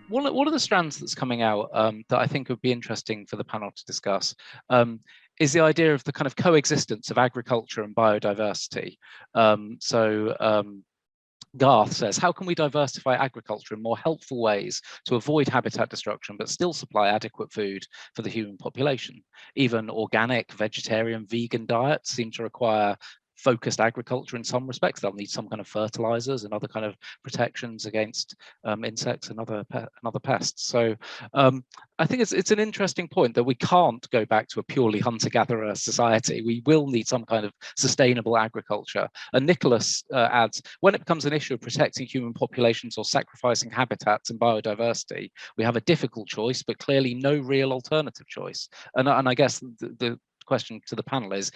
One of the strands that's coming out that I think would be interesting for the panel to discuss is the idea of the kind of coexistence of agriculture and biodiversity. Garth says, how can we diversify agriculture in more helpful ways to avoid habitat destruction, but still supply adequate food for the human population? Even organic, vegetarian, vegan diets seem to require focused agriculture in some respects. They'll need some kind of fertilizers and other kind of protections against insects and other pests. So I think it's an interesting point that we can't go back to a purely hunter-gatherer society. We will need some kind of sustainable agriculture. And Nicholas adds, when it becomes an issue of protecting human populations or sacrificing habitats and biodiversity, we have a difficult choice, but clearly no real alternative choice. And I guess the question to the panel is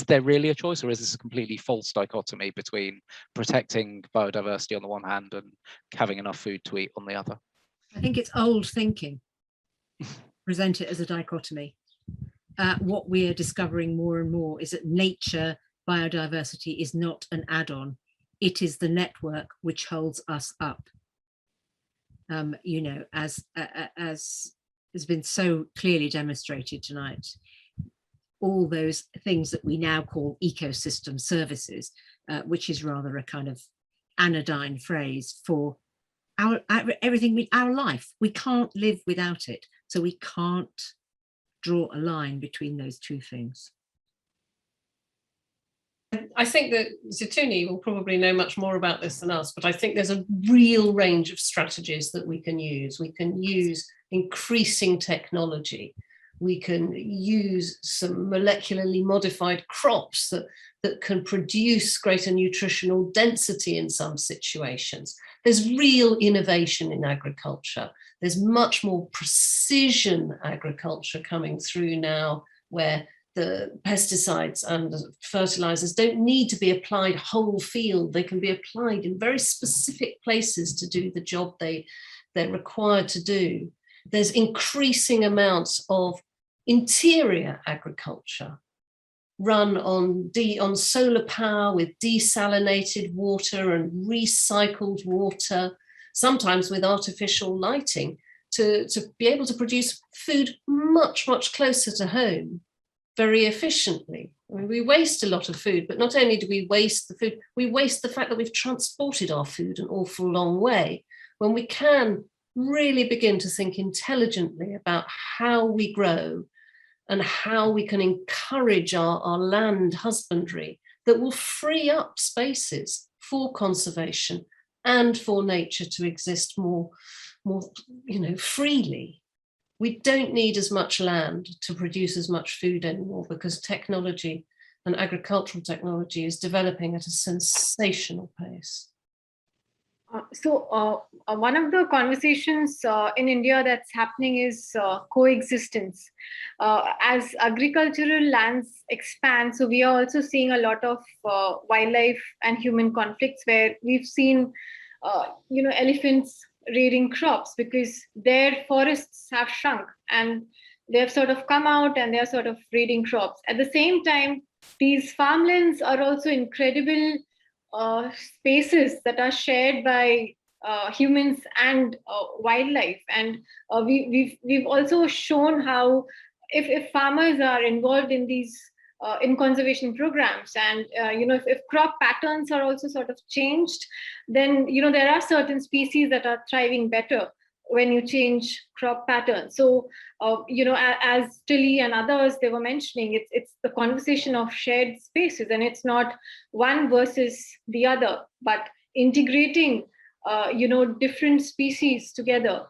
there really a choice, or is this a completely false dichotomy between protecting biodiversity on the one hand and having enough food to eat on the other? I think it's old thinking. Present it as a dichotomy. What we are discovering more and more is that nature, biodiversity is not an add-on. It is the network which holds us up. You know, as has been so clearly demonstrated tonight, all those things that we now call ecosystem services, which is rather a kind of anodyne phrase for everything, our life. We can't live without it. So we can't draw a line between those two things. I think that Zituni will probably know much more about this than us, but I think there's a real range of strategies that we can use. We can use increasing technology. We can use some molecularly modified crops that can produce greater nutritional density in some situations. There's real innovation in agriculture. There's much more precision agriculture coming through now, where the pesticides and the fertilizers don't need to be applied whole field. They can be applied in very specific places to do the job they're required to do. There's increasing amounts of interior agriculture run on solar power with desalinated water and recycled water, sometimes with artificial lighting, to be able to produce food much, much closer to home very efficiently. I mean, we waste a lot of food, but not only do we waste the food, we waste the fact that we've transported our food an awful long way, when we can really begin to think intelligently about how we grow and how we can encourage our land husbandry that will free up spaces for conservation and for nature to exist more freely. We don't need as much land to produce as much food anymore, because technology and agricultural technology is developing at a sensational pace. So one of the conversations in India that's happening is coexistence. As agricultural lands expand, so we are also seeing a lot of wildlife and human conflicts, where we've seen elephants raiding crops because their forests have shrunk and they've sort of come out and they're sort of raiding crops. At the same time, these farmlands are also incredible spaces that are shared by humans and wildlife. And we've also shown how if farmers are involved in these in conservation programs, and if crop patterns are also sort of changed, then there are certain species that are thriving better when you change crop patterns. So as Tilly and others, they were mentioning, it's the conversation of shared spaces, and it's not one versus the other, but integrating different species together,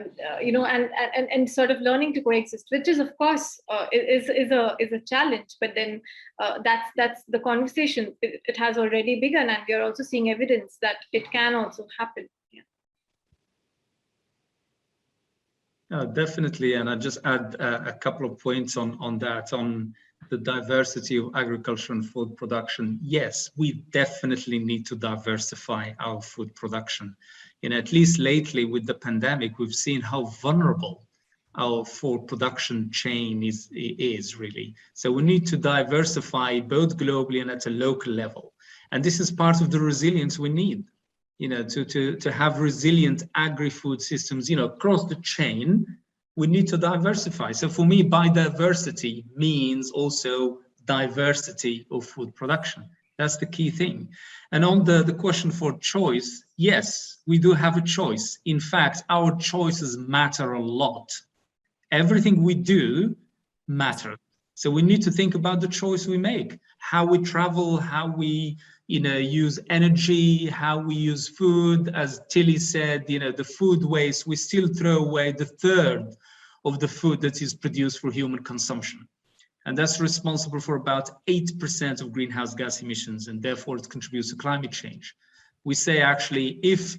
and sort of learning to coexist, which is of course is a challenge, but then that's the conversation. It has already begun, and we are also seeing evidence that it can also happen. Definitely, and I'll just add a couple of points on that, on the diversity of agriculture and food production. Yes, we definitely need to diversify our food production. At least lately with the pandemic, we've seen how vulnerable our food production chain is really. So we need to diversify both globally and at a local level. And this is part of the resilience we need, to have resilient agri-food systems, across the chain. We need to diversify. So for me, biodiversity means also diversity of food production. That's the key thing. And on the question for choice, yes, we do have a choice. In fact, our choices matter a lot. Everything we do matters. So we need to think about the choice we make, how we travel, how we use energy, how we use food. As Tilly said, the food waste, we still throw away the third of the food that is produced for human consumption. And that's responsible for about 8% of greenhouse gas emissions, and therefore it contributes to climate change. We say actually, if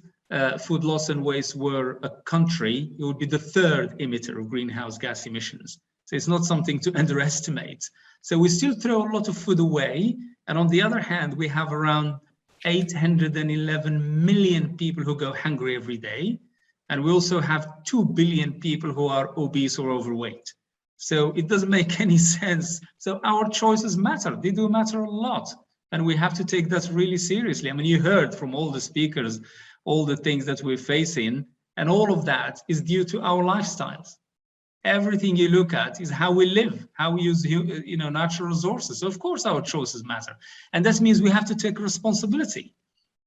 food loss and waste were a country, it would be the third emitter of greenhouse gas emissions. So it's not something to underestimate. So we still throw a lot of food away. And on the other hand, we have around 811 million people who go hungry every day. And we also have 2 billion people who are obese or overweight. So it doesn't make any sense. So our choices matter. They do matter a lot. And we have to take that really seriously. I mean, you heard from all the speakers, all the things that we're facing, and all of that is due to our lifestyles. Everything you look at is how we live, how we use natural resources. So of course our choices matter. And that means we have to take responsibility.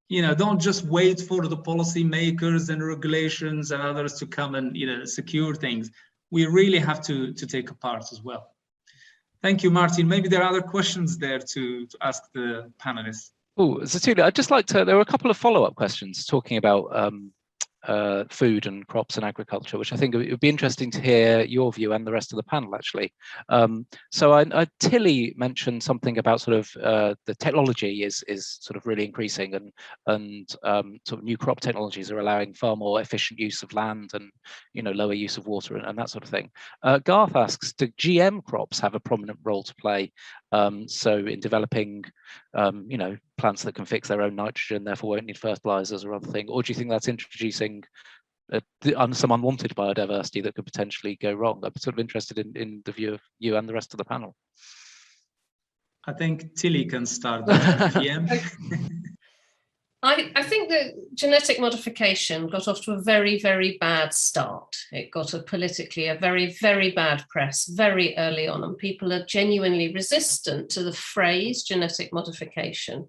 Don't just wait for the policy makers and regulations and others to come and secure things. We really have to take a part as well. Thank you, Martin. Maybe there are other questions there to ask the panelists. Oh, Cecilia, I'd just like to, there were a couple of follow-up questions talking about food and crops and agriculture, which I think it would be interesting to hear your view and the rest of the panel, actually. So Tilly mentioned something about sort of the technology is sort of really increasing, and sort of new crop technologies are allowing far more efficient use of land and lower use of water and that sort of thing. Garth asks, do GM crops have a prominent role to play? So in developing plants that can fix their own nitrogen, therefore won't need fertilizers or other thing, or do you think that's introducing some unwanted biodiversity that could potentially go wrong? I'm sort of interested in the view of you and the rest of the panel. I think Tilly can start with GM. I think that genetic modification got off to a very, very bad start. It got politically a very, very bad press very early on, and people are genuinely resistant to the phrase genetic modification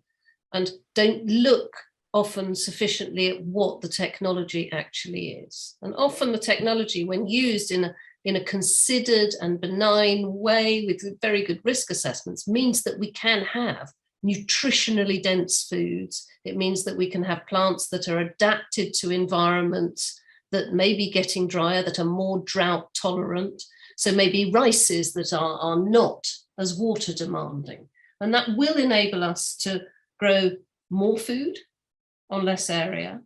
and don't look often sufficiently at what the technology actually is. And often the technology, when used in a considered and benign way with very good risk assessments, means that we can have nutritionally dense foods. It means that we can have plants that are adapted to environments that may be getting drier, that are more drought tolerant. So maybe rices that are not as water demanding. And that will enable us to grow more food on less area.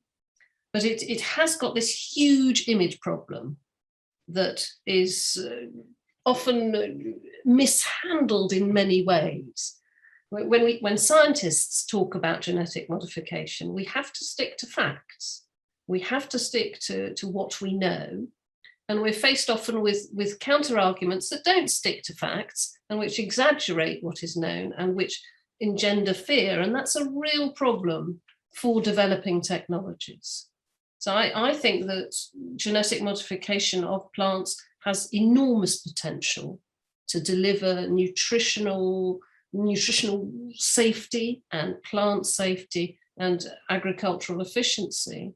But it has got this huge image problem that is often mishandled in many ways. When scientists talk about genetic modification, we have to stick to facts. We have to stick to what we know. And we're faced often with counter arguments that don't stick to facts and which exaggerate what is known and which engender fear. And that's a real problem for developing technologies. So I think that genetic modification of plants has enormous potential to deliver nutritional safety and plant safety and agricultural efficiency.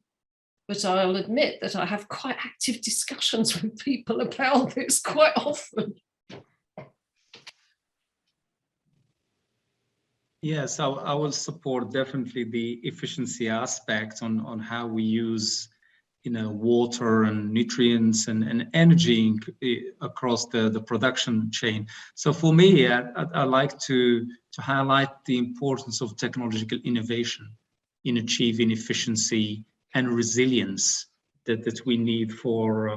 But I'll admit that I have quite active discussions with people about this quite often. Yes, I will support definitely the efficiency aspect on how we use water and nutrients and energy across the production chain. So for me, I like to highlight the importance of technological innovation in achieving efficiency and resilience that we need for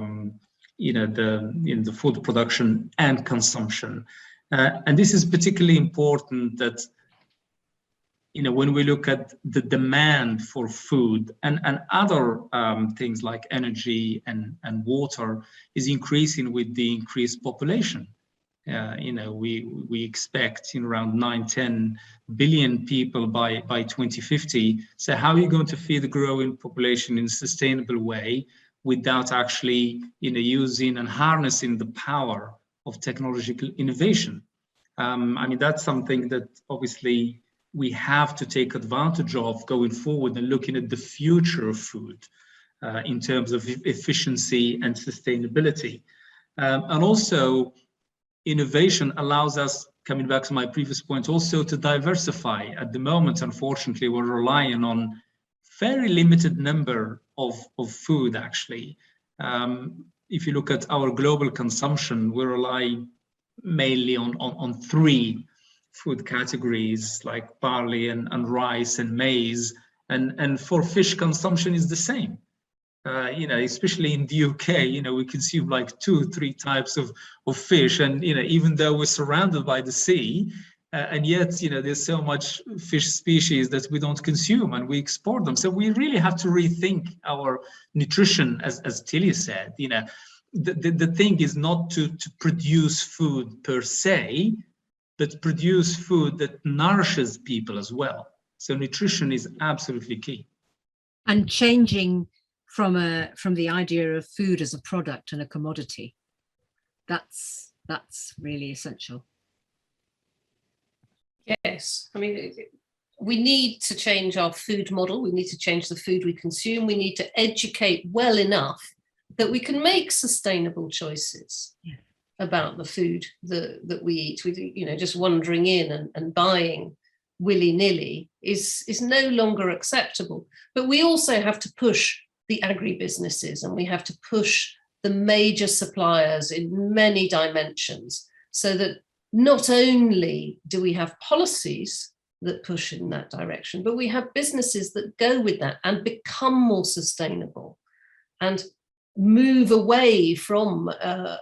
the food production and consumption. And this is particularly important that when we look at the demand for food and other things like energy and water is increasing with the increased population. We expect around 9-10 billion people by 2050. So how are you going to feed the growing population in a sustainable way without actually using and harnessing the power of technological innovation? That's something that obviously we have to take advantage of going forward and looking at the future of food in terms of efficiency and sustainability. And also, innovation allows us, coming back to my previous point, also to diversify. At the moment, unfortunately, we're relying on very limited number of food, actually. If you look at our global consumption, we rely mainly on 3 food categories like barley and rice and maize, and for fish consumption is the same. Especially in the UK, we consume like 2-3 types of fish, and even though we're surrounded by the sea, and yet there's so much fish species that we don't consume and we export them. So we really have to rethink our nutrition, as Tilly said. The thing is not to produce food per se, but produce food that nourishes people as well. So nutrition is absolutely key. And changing from the idea of food as a product and a commodity, that's really essential. Yes, we need to change our food model. We need to change the food we consume. We need to educate well enough that we can make sustainable choices about the food that we eat. Just wandering in and buying willy-nilly is no longer acceptable. But we also have to push the agribusinesses, and we have to push the major suppliers in many dimensions, so that not only do we have policies that push in that direction, but we have businesses that go with that and become more sustainable and move away from a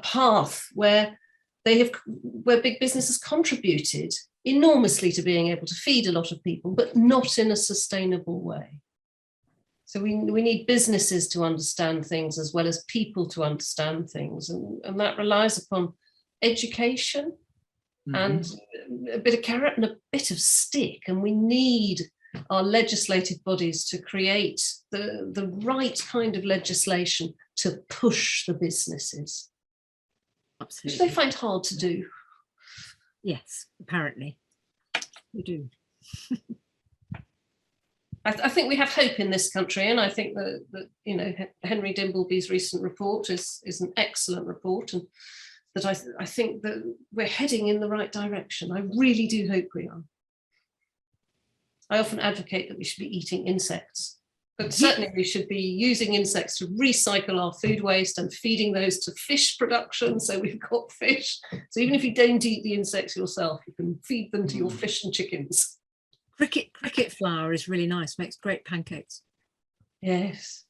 path where big businesses contributed enormously to being able to feed a lot of people, but not in a sustainable way. So we need businesses to understand things as well as people to understand things. And that relies upon education and a bit of carrot and a bit of stick. And we need our legislative bodies to create the right kind of legislation to push the businesses. Absolutely. Which they find hard to do. Yes, apparently. We do. I think we have hope in this country, and I think that Henry Dimbleby's recent report is an excellent report, and that I think that we're heading in the right direction. I really do hope we are. I often advocate that we should be eating insects, but certainly we should be using insects to recycle our food waste and feeding those to fish production, so we've got fish. So even if you don't eat the insects yourself, you can feed them to your fish and chickens. Cricket flour is really nice, makes great pancakes. Yes.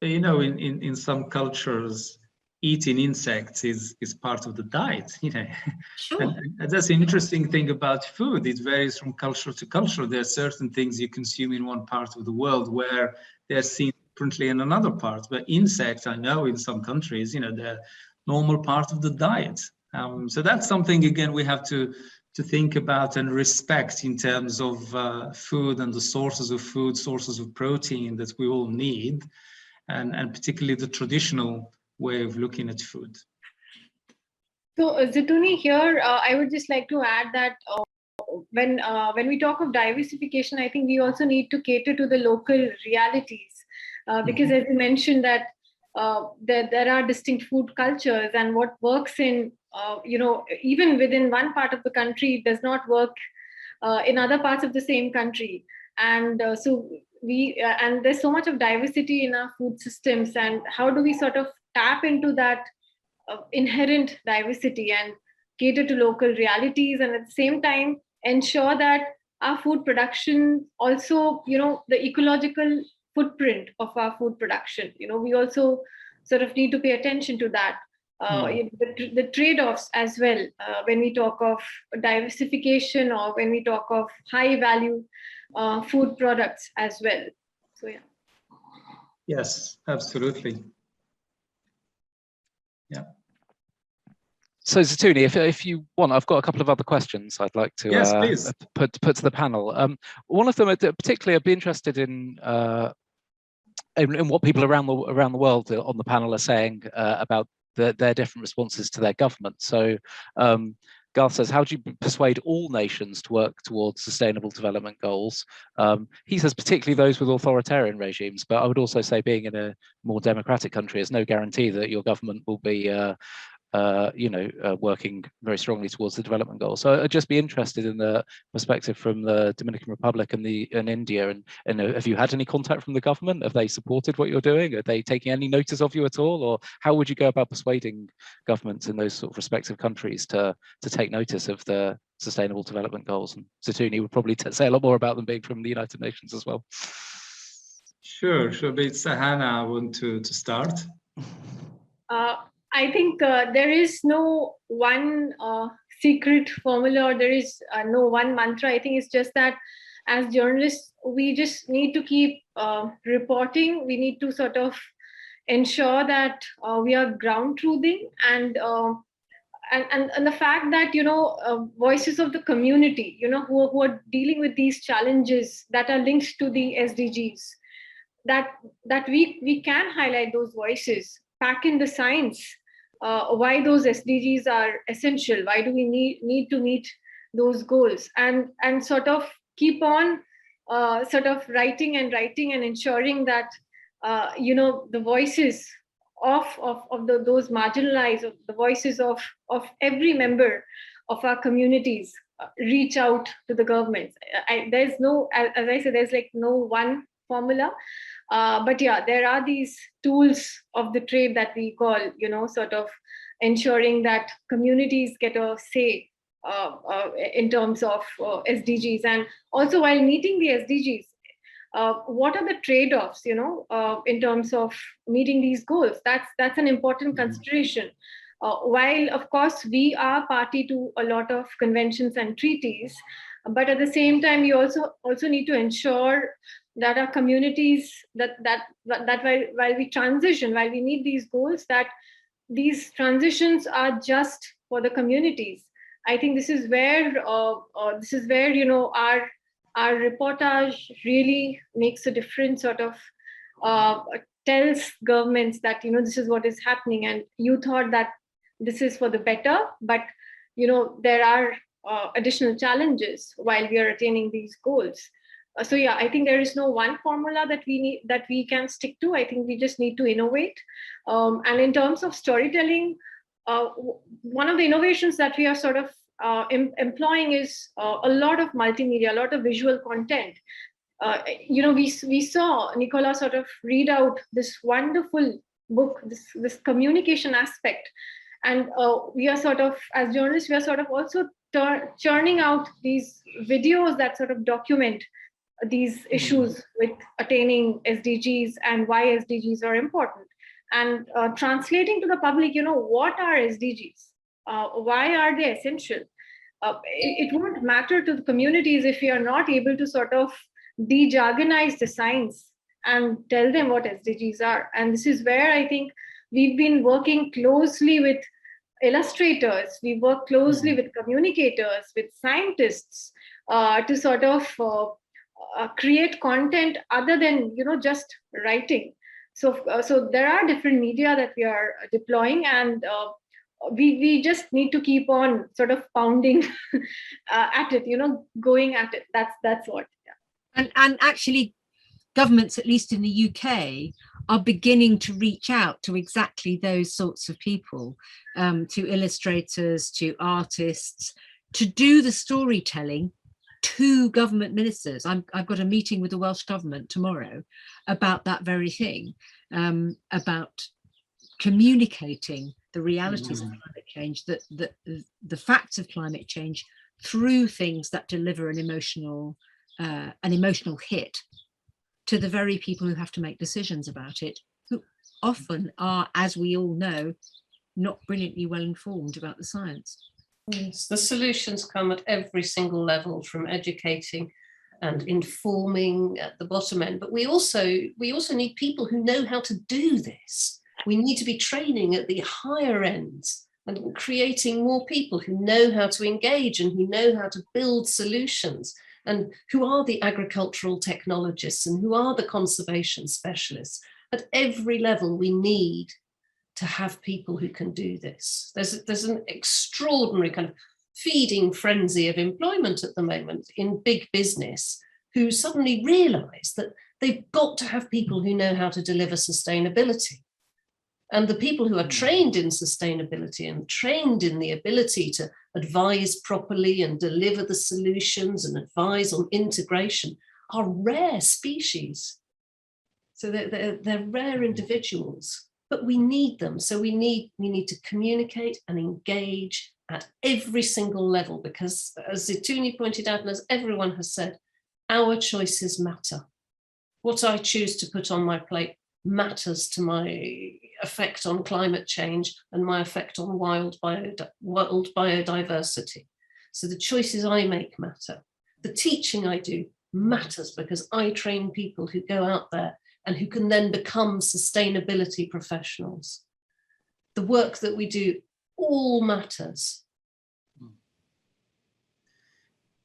In some cultures, eating insects is part of the diet. Sure. And that's an interesting thing about food. It varies from culture to culture. There are certain things you consume in one part of the world where they're seen differently in another part. But insects, I know in some countries, they're normal part of the diet. So that's something, again, we have to think about and respect in terms of food and the sources of food, sources of protein that we all need, and particularly the traditional way of looking at food. So Zitouni, here I would just like to add that when we talk of diversification, I think we also need to cater to the local realities, because as you mentioned that there are distinct food cultures, and what works in even within one part of the country does not work in other parts of the same country, and so and there's so much of diversity in our food systems, and how do we sort of tap into that inherent diversity and cater to local realities, and at the same time ensure that our food production also, the ecological footprint of our food production, we also sort of need to pay attention to that. the trade-offs as well when we talk of diversification or when we talk of high value food products as well. So yeah. Yes, absolutely. Yeah. So Zatuni, if you want, I've got a couple of other questions I'd like to yes, please. put to the panel. One of them, particularly, I'd be interested in what people around the world on the panel are saying about their different responses to their government. So Garth says, how do you persuade all nations to work towards sustainable development goals? He says particularly those with authoritarian regimes, but I would also say being in a more democratic country is no guarantee that your government will be working very strongly towards the development goals. So I'd just be interested in the perspective from the Dominican Republic and India. And have you had any contact from the government? Have they supported what you're doing? Are they taking any notice of you at all? Or how would you go about persuading governments in those sort of respective countries to take notice of the sustainable development goals? And Zatuni would probably say a lot more about them being from the United Nations as well. Sure. Be Sahana, I want to start. I think there is no one secret formula, or there is no one mantra. I think it's just that as journalists, we just need to keep reporting. We need to sort of ensure that we are ground truthing, and the fact that voices of the community, who are dealing with these challenges that are linked to the SDGs, that we can highlight those voices, pack in the science, why those SDGs are essential, why do we need to meet those goals, and sort of keep on sort of writing and ensuring that the voices of those marginalized, of the voices of every member of our communities reach out to the governments. There's no, as I said, there's like no one formula. But yeah, there are these tools of the trade that we call, sort of ensuring that communities get a say in terms of SDGs. And also while meeting the SDGs, what are the trade-offs, in terms of meeting these goals? That's an important consideration. While, of course, we are party to a lot of conventions and treaties, but at the same time, we also need to ensure that our communities, that while we transition, while we meet these goals, that these transitions are just for the communities. I think this is where our reportage really makes a difference, sort of tells governments that this is what is happening, and you thought that this is for the better, but there are additional challenges while we are attaining these goals. So yeah, I think there is no one formula that we can stick to. I think we just need to innovate. And in terms of storytelling, one of the innovations that we are sort of employing is a lot of multimedia, a lot of visual content. We saw Nicola sort of read out this wonderful book, this communication aspect, and we are sort of, as journalists, we are sort of also churning out these videos that sort of document these issues with attaining SDGs and why SDGs are important, and translating to the public, what are SDGs? Why are they essential? It won't matter to the communities if we are not able to sort of de-jargonize the science and tell them what SDGs are. And this is where I think we've been working closely with illustrators, we work closely with communicators, with scientists, to sort of create content other than just writing. So there are different media that we are deploying, and we just need to keep on sort of pounding at it, going at it. That's what. Yeah. And actually, governments, at least in the UK, are beginning to reach out to exactly those sorts of people, to illustrators, to artists, to do the storytelling to government ministers. I've got a meeting with the Welsh government tomorrow about that very thing, about communicating the realities of climate change, the facts of climate change through things that deliver an emotional hit to the very people who have to make decisions about it, who often are, as we all know, not brilliantly well informed about the science. Yes, the solutions come at every single level, from educating and informing at the bottom end. But we also need people who know how to do this. We need to be training at the higher ends and creating more people who know how to engage and who know how to build solutions, and who are the agricultural technologists and who are the conservation specialists. At every level, we need to have people who can do this. There's an extraordinary kind of feeding frenzy of employment at the moment in big business, who suddenly realize that they've got to have people who know how to deliver sustainability. And the people who are trained in sustainability and trained in the ability to advise properly and deliver the solutions and advise on integration are rare species. So they're rare individuals, but we need them. So we need to communicate and engage at every single level, because as Zituni pointed out, and as everyone has said, our choices matter. What I choose to put on my plate matters to my effect on climate change and my effect on world biodiversity. So the choices I make matter. The teaching I do matters, because I train people who go out there and who can then become sustainability professionals. The work that we do all matters.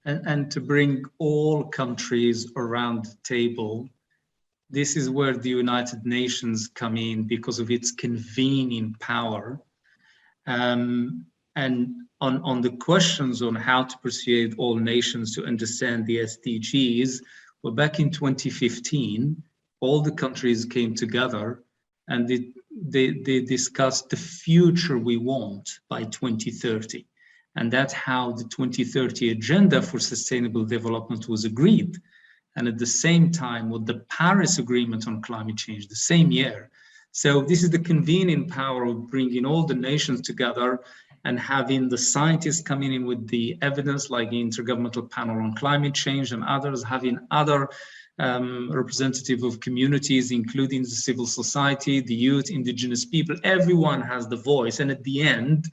And to bring all countries around the table, this is where the United Nations come in, because of its convening power. And on the questions on how to persuade all nations to understand the SDGs, well, back in 2015, all the countries came together and they discussed the future we want by 2030. And that's how the 2030 agenda for sustainable development was agreed. And at the same time, with the Paris Agreement on climate change, the same year. So this is the convening power of bringing all the nations together and having the scientists coming in with the evidence, like the Intergovernmental Panel on Climate Change and others, having other representative of communities, including the civil society, the youth, indigenous people. Everyone has the voice. And at the end,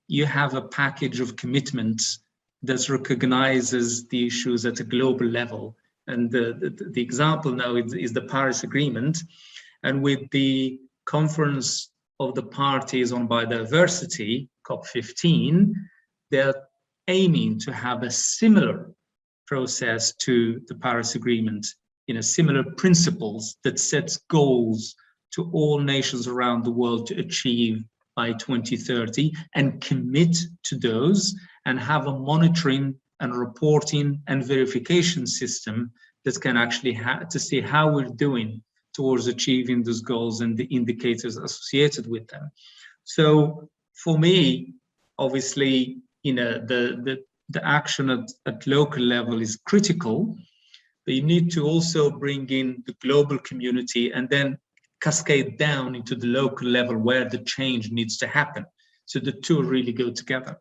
you have a package of commitments that recognizes the issues at a global level. And the example now is the Paris Agreement. And with the Conference of the Parties on Biodiversity, COP15, they're aiming to have a similar process to the Paris Agreement, similar principles that sets goals to all nations around the world to achieve by 2030 and commit to those, and have a monitoring and reporting and verification system that can actually to see how we're doing towards achieving those goals and the indicators associated with them. So for me, obviously, the action at local level is critical, but you need to also bring in the global community and then cascade down into the local level where the change needs to happen. So the two really go together.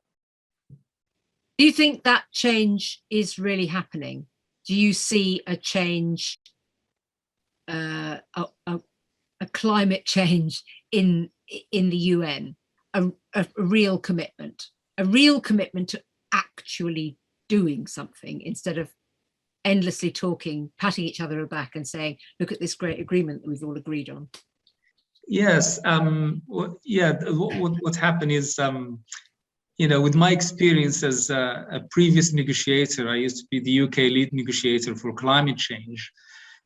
Do you think that change is really happening? Do you see a change, a climate change in the UN, a real commitment to actually doing something, instead of endlessly talking, patting each other back and saying, look at this great agreement that we've all agreed on? Yes, what happened is, with my experience as a previous negotiator, I used to be the UK lead negotiator for climate change.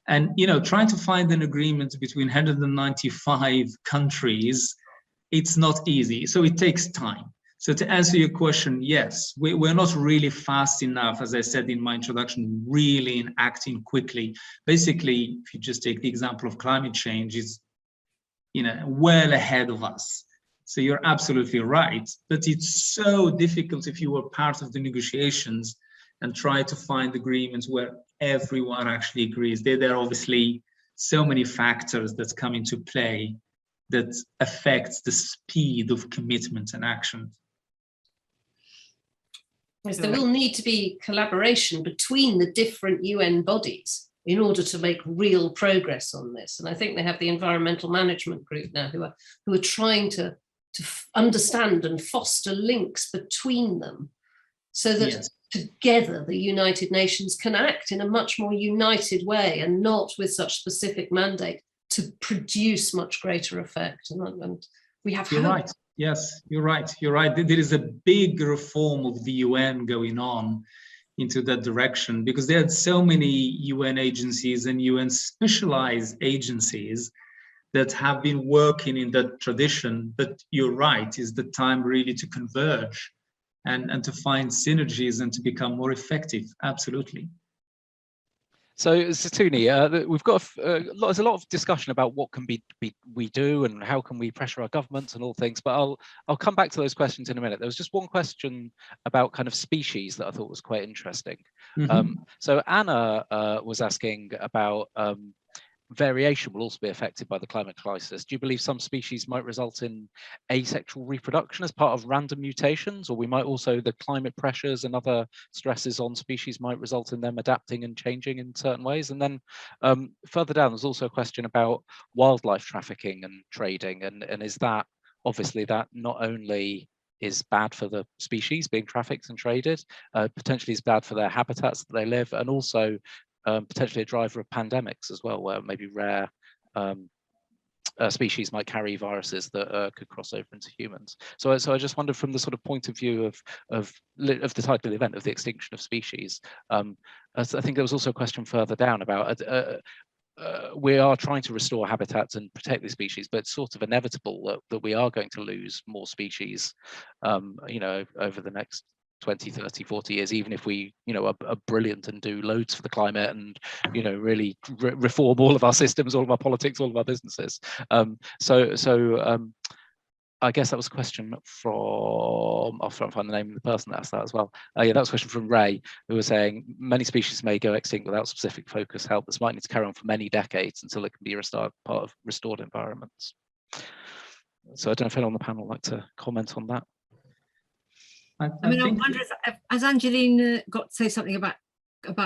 And, trying to find an agreement between 195 countries, it's not easy. So it takes time. So to answer your question, yes, we're not really fast enough, as I said in my introduction, really in acting quickly. Basically, if you just take the example of climate change, it's, well ahead of us. So you're absolutely right, but it's so difficult if you were part of the negotiations and try to find agreements where everyone actually agrees. There are obviously so many factors that come into play that affects the speed of commitment and action. Yes, there will need to be collaboration between the different UN bodies in order to make real progress on this. And I think they have the Environmental Management Group now who are trying to to understand and foster links between them, so that Yes. together the United Nations can act in a much more united way and not with such specific mandate to produce much greater effect. And we have You're hope. right. Yes, you're right. You're right. There is a big reform of the UN going on into that direction, because there are so many UN agencies and UN specialized agencies that have been working in that tradition. But you're right, is the time really to converge and to find synergies and to become more effective. Absolutely. So, Zatuni, we've got there's a lot of discussion about what can we do and how can we pressure our governments and all things. But I'll come back to those questions in a minute. There was just one question about kind of species that I thought was quite interesting. So Anna was asking about variation will also be affected by the climate crisis. Do you believe some species might result in asexual reproduction as part of random mutations, or we might also, the climate pressures and other stresses on species might result in them adapting and changing in certain ways? And then further down, there's also a question about wildlife trafficking and trading, and is that, obviously that not only is bad for the species being trafficked and traded, potentially is bad for their habitats that they live, and also potentially a driver of pandemics as well, where maybe rare species might carry viruses that could cross over into humans. So I just wondered, from the sort of point of view of the title of the event, of the extinction of species, I think there was also a question further down about we are trying to restore habitats and protect the species, but it's sort of inevitable that we are going to lose more species, you know, over the next 20, 30, 40 years, even if we, you know, are brilliant and do loads for the climate and, you know, really reform all of our systems, all of our politics, all of our businesses. I guess that was a question from, I'll try and find the name of the person that asked that as well. Yeah, that was a question from Ray, who was saying many species may go extinct without specific focus help. This might need to carry on for many decades until it can be part of restored environments. So I don't know if anyone on the panel would like to comment on that. I wonder if, has Angeline got to say something about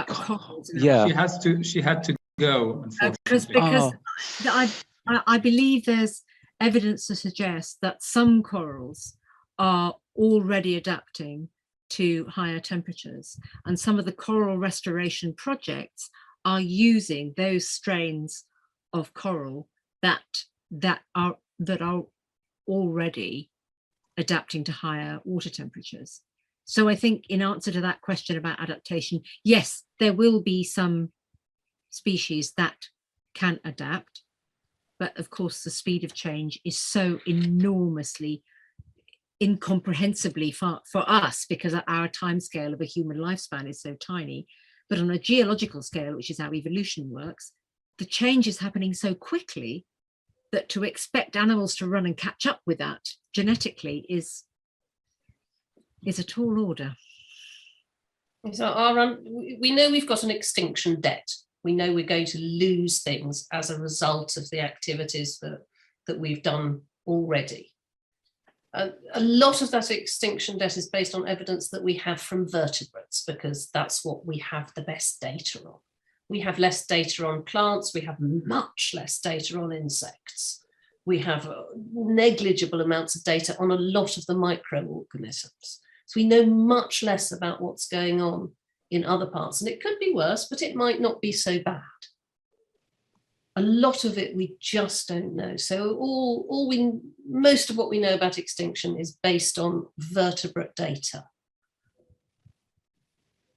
corals? Yeah, she had to go, unfortunately. because I believe there's evidence to suggest that some corals are already adapting to higher temperatures, and some of the coral restoration projects are using those strains of coral that are already adapting to higher water temperatures. So I think, in answer to that question about adaptation, yes, there will be some species that can adapt, but of course the speed of change is so enormously, incomprehensibly far for us, because our time scale of a human lifespan is so tiny. But on a geological scale, which is how evolution works, the change is happening so quickly that to expect animals to run and catch up with that genetically is a tall order. So we know we've got an extinction debt. We know we're going to lose things as a result of the activities that we've done already. A lot of that extinction debt is based on evidence that we have from vertebrates, because that's what we have the best data on. We have less data on plants, we have much less data on insects. We have negligible amounts of data on a lot of the microorganisms. So we know much less about what's going on in other parts, and it could be worse, but it might not be so bad. A lot of it we just don't know. So most of what we know about extinction is based on vertebrate data.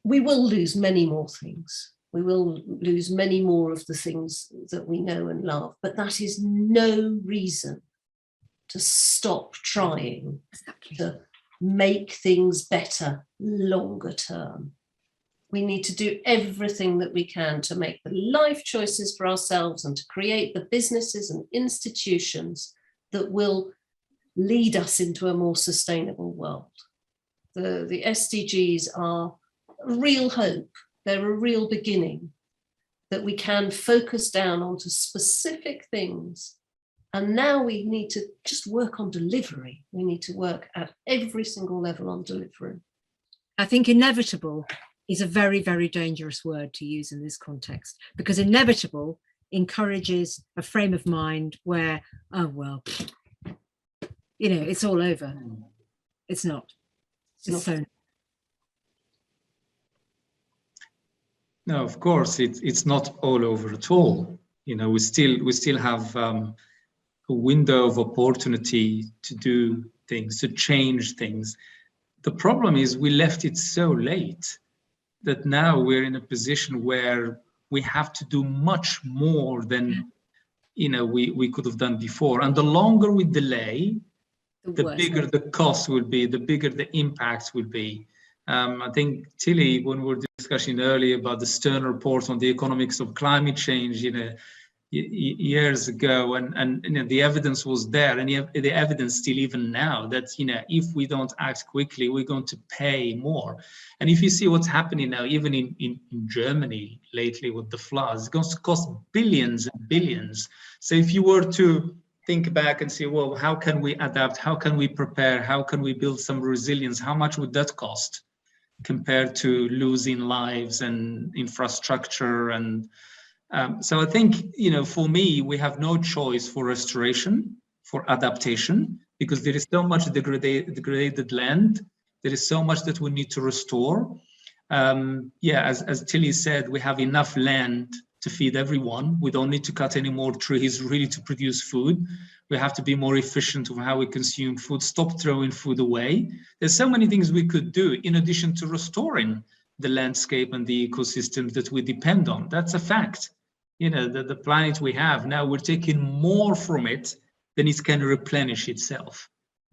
We will lose many more things. We will lose many more of the things that we know and love, but that is no reason to stop trying to make things better longer term. We need to do everything that we can to make the life choices for ourselves and to create the businesses and institutions that will lead us into a more sustainable world. The SDGs are a real hope. They're a real beginning, that we can focus down onto specific things. And now we need to just work on delivery. We need to work at every single level on delivery. I think inevitable is a very, very dangerous word to use in this context, because inevitable encourages a frame of mind where, oh, well, It's all over. It's not. It's so. No, of course, it's not all over at all. We still have a window of opportunity to do things, to change things. The problem is we left it so late that now we're in a position where we have to do much more than we could have done before. And the longer we delay, the bigger the cost will be, the bigger the impact will be. I think, Tilly, when we were discussing earlier about the Stern report on the economics of climate change, years ago, and the evidence was there, and the evidence still even now that if we don't act quickly, we're going to pay more. And if you see what's happening now, even in Germany lately with the floods, it's going to cost billions and billions. So if you were to think back and say, well, how can we adapt? How can we prepare? How can we build some resilience? How much would that cost compared to losing lives and infrastructure? And so I think, for me, we have no choice for restoration, for adaptation, because there is so much degraded land. There is so much that we need to restore. As Tilly said, we have enough land to feed everyone. We don't need to cut any more trees really to produce food. We have to be more efficient of how we consume food, stop throwing food away. There's so many things we could do in addition to restoring the landscape and the ecosystems that we depend on. That's a fact. The planet we have now, we're taking more from it than it can replenish itself.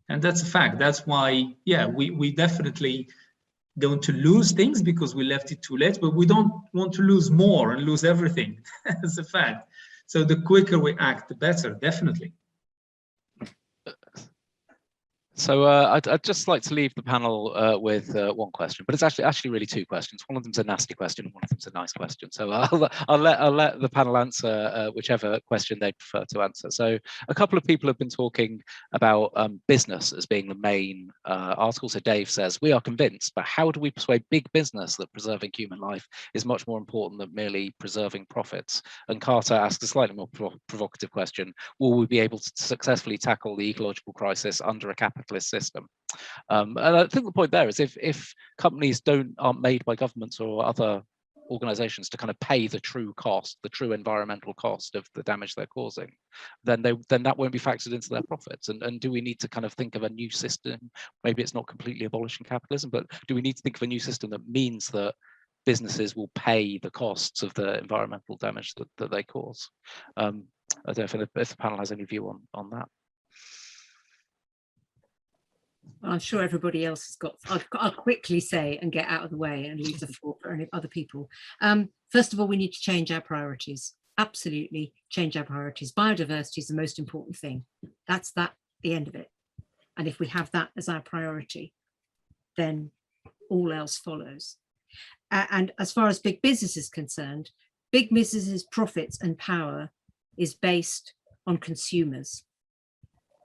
And that's a fact. That's why, we definitely don't want to lose things because we left it too late, but we don't want to lose more and lose everything. That's a fact. So the quicker we act, the better, definitely. So I'd just like to leave the panel with one question, but it's actually really two questions. One of them's a nasty question, and one of them's a nice question. So I'll let the panel answer whichever question they prefer to answer. So a couple of people have been talking about business as being the main article. So Dave says, we are convinced, but how do we persuade big business that preserving human life is much more important than merely preserving profits? And Carter asks a slightly more provocative question: will we be able to successfully tackle the ecological crisis under a capitalist system? And I think the point there is if companies aren't made by governments or other organizations to kind of pay the true cost, the true environmental cost of the damage they're causing, then that won't be factored into their profits. And do we need to kind of think of a new system? Maybe it's not completely abolishing capitalism, but do we need to think of a new system that means that businesses will pay the costs of the environmental damage that they cause? I don't know if the panel has any view on that. I'm sure everybody else has got. I'll quickly say and get out of the way and leave the floor for any other people. First of all, we need to change our priorities. Absolutely change our priorities. Biodiversity is the most important thing. That's the end of it. And if we have that as our priority, then all else follows. And as far as big business is concerned, big business's profits and power is based on consumers.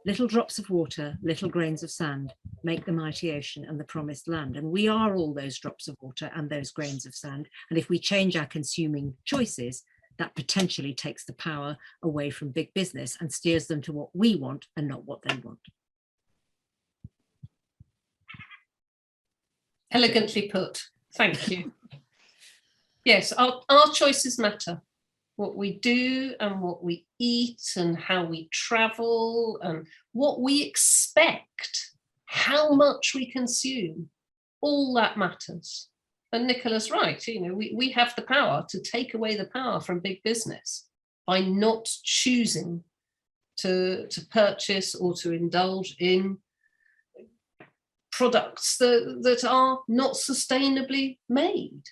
Little drops of water, little grains of sand make the mighty ocean and the promised land. And we are all those drops of water and those grains of sand. And if we change our consuming choices, that potentially takes the power away from big business and steers them to what we want and not what they want. Elegantly put. Thank you. Yes, our choices matter. What we do and what we eat and how we travel and what we expect, how much we consume, all that matters. And Nicola's right, we have the power to take away the power from big business by not choosing to purchase or to indulge in products that are not sustainably made.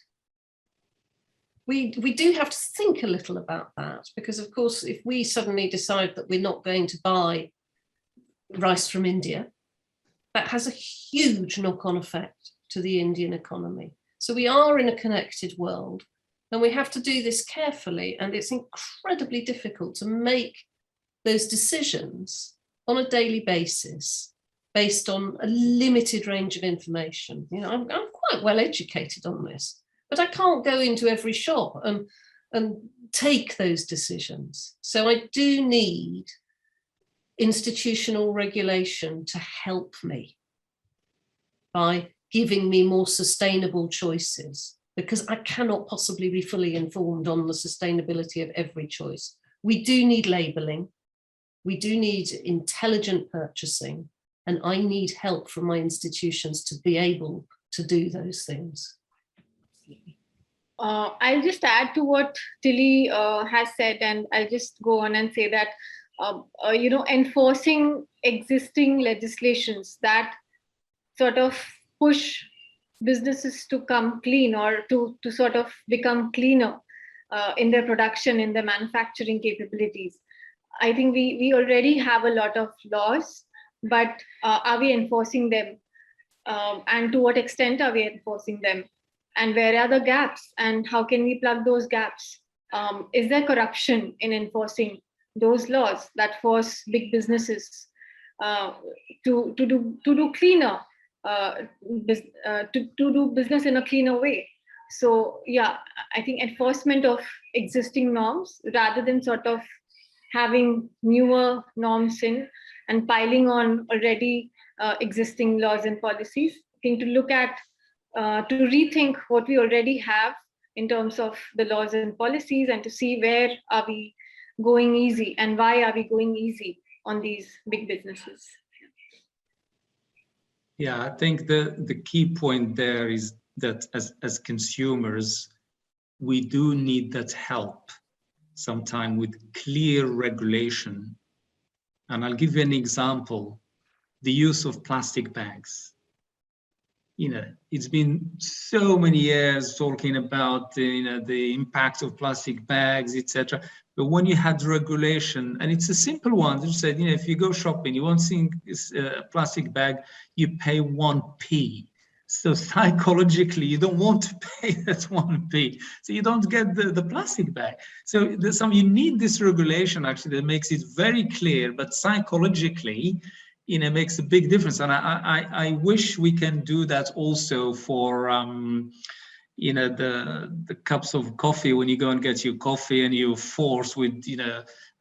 We do have to think a little about that, because of course, if we suddenly decide that we're not going to buy rice from India, that has a huge knock-on effect to the Indian economy. So we are in a connected world, and we have to do this carefully, and it's incredibly difficult to make those decisions on a daily basis based on a limited range of information. I'm quite well educated on this, but I can't go into every shop and take those decisions. So I do need institutional regulation to help me by giving me more sustainable choices, because I cannot possibly be fully informed on the sustainability of every choice. We do need labeling, we do need intelligent purchasing, and I need help from my institutions to be able to do those things. I'll just add to what Tilly has said, and I'll just go on and say that, enforcing existing legislations that sort of push businesses to come clean, or to sort of become cleaner in their production, in their manufacturing capabilities. I think we already have a lot of laws, but are we enforcing them? And to what extent are we enforcing them? And where are the gaps? And how can we plug those gaps? Is there corruption in enforcing those laws that force big businesses to do cleaner, to do business in a cleaner way? So yeah, I think enforcement of existing norms rather than sort of having newer norms in and piling on already existing laws and policies. I think to look at, to rethink what we already have in terms of the laws and policies, and to see where are we going easy and why are we going easy on these big businesses. Yeah, I think the key point there is that as consumers, we do need that help sometime with clear regulation. And I'll give you an example, the use of plastic bags. It's been so many years talking about the impact of plastic bags, etc. But when you had regulation, and it's a simple one, you said, if you go shopping, you want to see a plastic bag, you pay 1p. So psychologically, you don't want to pay that 1p. So you don't get the plastic bag. So you need this regulation actually that makes it very clear, but psychologically, makes a big difference. And I wish we can do that also for, the cups of coffee. When you go and get your coffee and you're forced with,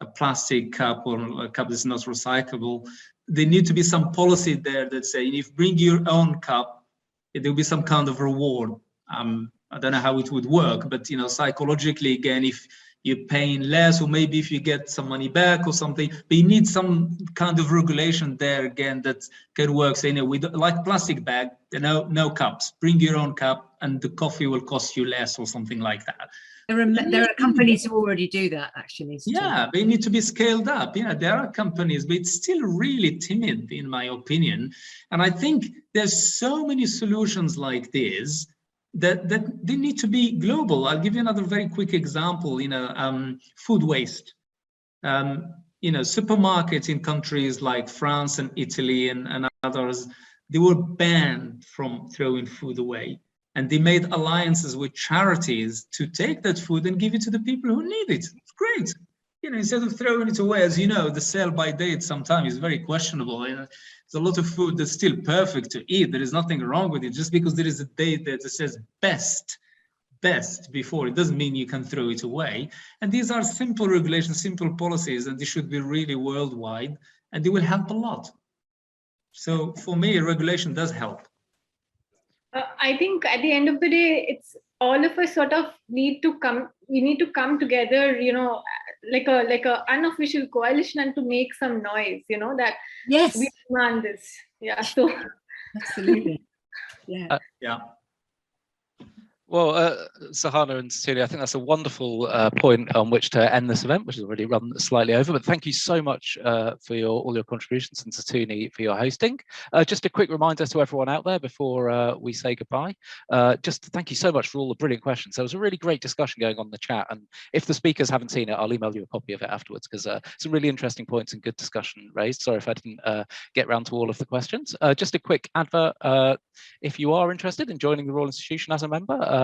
a plastic cup or a cup that's not recyclable, there need to be some policy there that say, if you bring your own cup, there'll be some kind of reward. I don't know how it would work, but, psychologically, again, if you're paying less, or maybe if you get some money back or something, but you need some kind of regulation there again that can work. So, like plastic bag, no cups, bring your own cup and the coffee will cost you less or something like that. There are companies who already do that, actually. Yeah, they need to be scaled up. There are companies, but it's still really timid, in my opinion. And I think there's so many solutions like this that they need to be global. I'll give you another very quick example. Food waste. Supermarkets in countries like France and Italy and others, they were banned from throwing food away, and they made alliances with charities to take that food and give it to the people who need it. It's great. Instead of throwing it away, as the sell by date sometimes is very questionable. There's a lot of food that's still perfect to eat. There is nothing wrong with it. Just because there is a date that says best before, it doesn't mean you can throw it away. And these are simple regulations, simple policies, and they should be really worldwide, and they will help a lot. So for me, regulation does help. I think at the end of the day, it's all of us sort of need to come together, like a unofficial coalition, and to make some noise, that yes, we demand this. Yeah. So absolutely. Yeah. Yeah. Well, Sahana and Cecilia, I think that's a wonderful point on which to end this event, which has already run slightly over. But thank you so much for all your contributions, and Satuni for your hosting. Just a quick reminder to everyone out there before we say goodbye. Just thank you so much for all the brilliant questions. There was a really great discussion going on in the chat, and if the speakers haven't seen it, I'll email you a copy of it afterwards, because some really interesting points and good discussion raised. Sorry if I didn't get round to all of the questions. Just a quick advert. If you are interested in joining the Royal Institution as a member,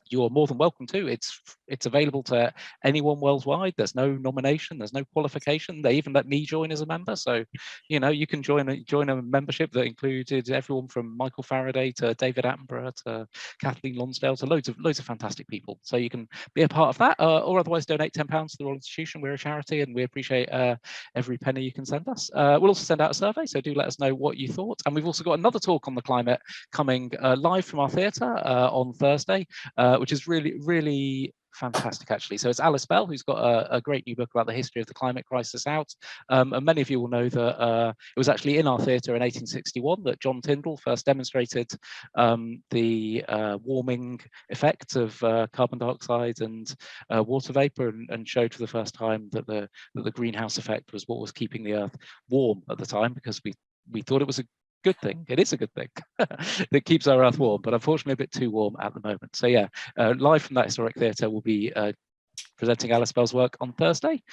you're more than welcome to. It's available to anyone worldwide. There's no nomination, there's no qualification. They even let me join as a member. So, you know, you can join a membership that included everyone from Michael Faraday to David Attenborough to Kathleen Lonsdale to loads of fantastic people. So you can be a part of that, or otherwise donate £10 to the Royal Institution. We're a charity, and we appreciate every penny you can send us. We'll also send out a survey, so do let us know what you thought. And we've also got another talk on the climate coming live from our theatre on Thursday, which is really fantastic, actually. So it's Alice Bell, who's got a great new book about the history of the climate crisis out. And many of you will know that it was actually in our theatre in 1861 that John Tyndall first demonstrated the warming effects of carbon dioxide and water vapor, and showed for the first time that the greenhouse effect was what was keeping the Earth warm at the time, because we thought it was a good thing. It is a good thing that keeps our Earth warm, but unfortunately a bit too warm at the moment. So yeah, live from that historic theatre, we'll be presenting Alice Bell's work on Thursday.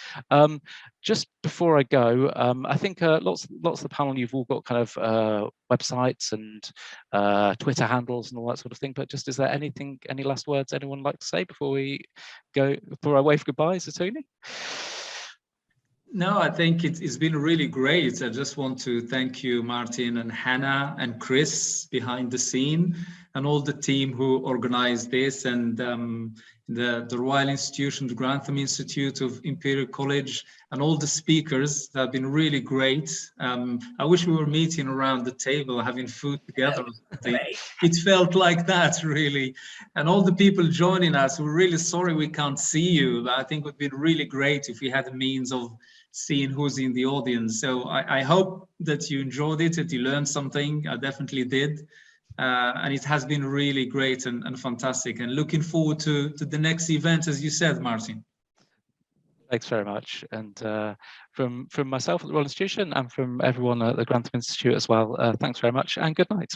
Just before I go, I think lots of the panel, you've all got kind of websites and Twitter handles and all that sort of thing, but just, is there any last words anyone would like to say before I wave goodbye, Zatuni? No, I think it's been really great. I just want to thank you, Martin and Hannah and Chris behind the scene, and all the team who organized this, and the Royal Institution, the Grantham Institute of Imperial College, and all the speakers that have been really great. I wish we were meeting around the table, having food together. It felt like that, really. And all the people joining us, we're really sorry we can't see you, but I think it would be really great if we had a means of seeing who's in the audience. So I hope that you enjoyed it, that you learned something. I definitely did. And it has been really great and fantastic, and looking forward to the next event, as you said, Martin. Thanks very much. And from myself at the Royal Institution and from everyone at the Grantham Institute as well, thanks very much and good night.